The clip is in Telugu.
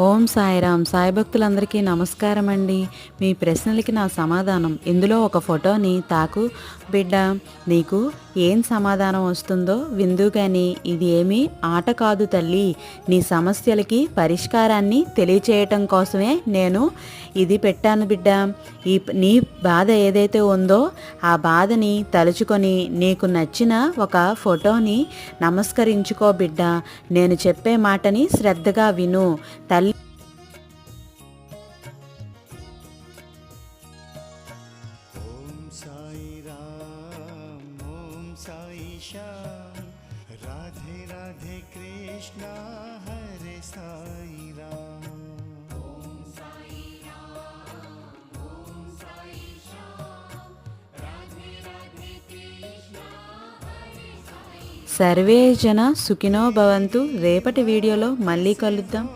ఓం సాయిరామ్. సాయి భక్తులందరికీ నమస్కారం అండి. మీ ప్రశ్నలకి నా సమాధానం ఇందులో ఒక ఫోటోని తాకు బిడ్డ, నీకు ఏం సమాధానం వస్తుందో విందు కానీ ఇది ఏమీ ఆట కాదు తల్లి. నీ సమస్యలకి పరిష్కారాన్ని తెలియచేయటం కోసమే నేను ఇది పెట్టాను బిడ్డ. నీ బాధ ఏదైతే ఉందో ఆ బాధని తలుచుకొని నీకు నచ్చిన ఒక ఫోటోని నమస్కరించుకో బిడ్డ. నేను చెప్పే మాటని శ్రద్ధగా విను తల్లి. साई राम ओम साई श्याम राधे राधे कृष्णा हरे साई राम ओम साई राम ओम साई श्याम राधे राधे कृष्णा हरे साई। సర్వే జన సుఖినో భవంతు. రేపటి వీడియోలో మళ్ళీ కలుద్దాం.